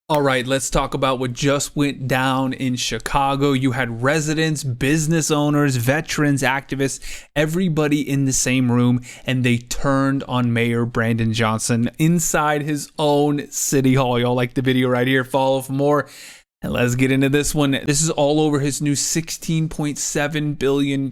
All right, let's talk about what just went down in Chicago. You had residents, business owners, veterans, activists, everybody in the same room, and they turned on Mayor Brandon Johnson inside his own city hall. Y'all like the video right here. Follow for more. And let's get into this one. This is all over his new $16.7 billion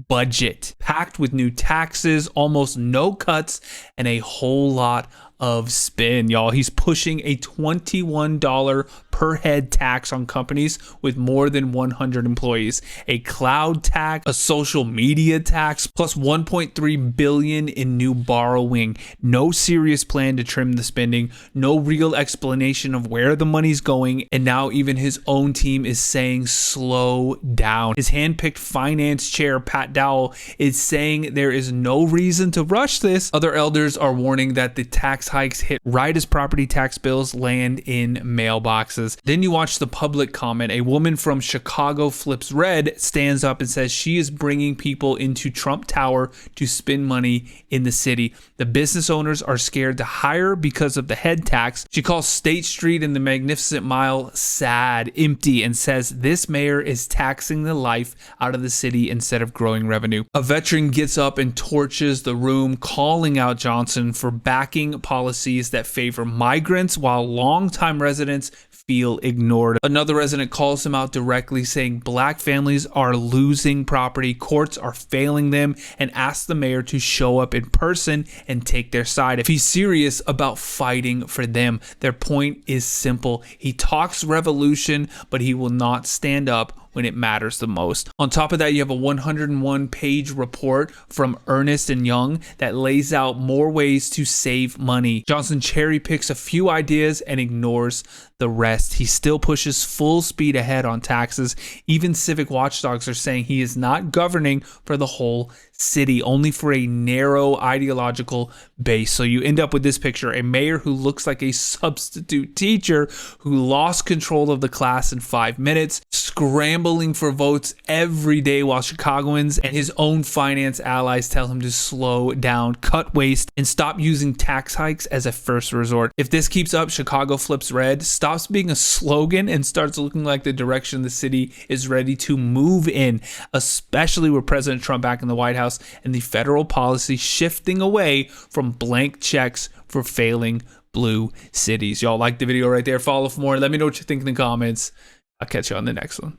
budget, packed with new taxes, almost no cuts, and a whole lot of spin, y'all. He's pushing a $21 per head tax on companies with more than 100 employees, a cloud tax, a social media tax, plus $1.3 billion in new borrowing. No serious plan to trim the spending, no real explanation of where the money's going, and now even his own team is saying slow down. His handpicked finance chair, Pat Dowell, is saying there is no reason to rush this. Other elders are warning that the tax hikes hit right as property tax bills land in mailboxes. Then you watch the public comment. A woman from Chicago Flips Red stands up and says she is bringing people into Trump Tower to spend money in the city. The business owners are scared to hire because of the head tax. She calls State Street and the Magnificent Mile sad, empty, and says this mayor is taxing the life out of the city instead of growing revenue. A veteran gets up and torches the room, calling out Johnson for backing policies that favor migrants while longtime residents feel ignored. Another resident calls him out directly, saying black families are losing property, courts are failing them, and asks the mayor to show up in person and take their side if he's serious about fighting for them. Their point is simple. He talks revolution, but he will not stand up when it matters the most. On top of that, you have a 101-page report from Ernst & Young that lays out more ways to save money. Johnson cherry picks a few ideas and ignores the rest. He still pushes full speed ahead on taxes. Even civic watchdogs are saying he is not governing for the whole city, only for a narrow ideological base. So you end up with this picture, a mayor who looks like a substitute teacher who lost control of the class in 5 minutes, scrambling for votes every day while Chicagoans and his own finance allies tell him to slow down, cut waste, and stop using tax hikes as a first resort. If this keeps up, Chicago Flips Red stops being a slogan and starts looking like the direction the city is ready to move in, especially with President Trump back in the White House and the federal policy shifting away from blank checks for failing blue cities. Y'all like the video right there? Follow for more. Let me know what you think in the comments. I'll catch you on the next one.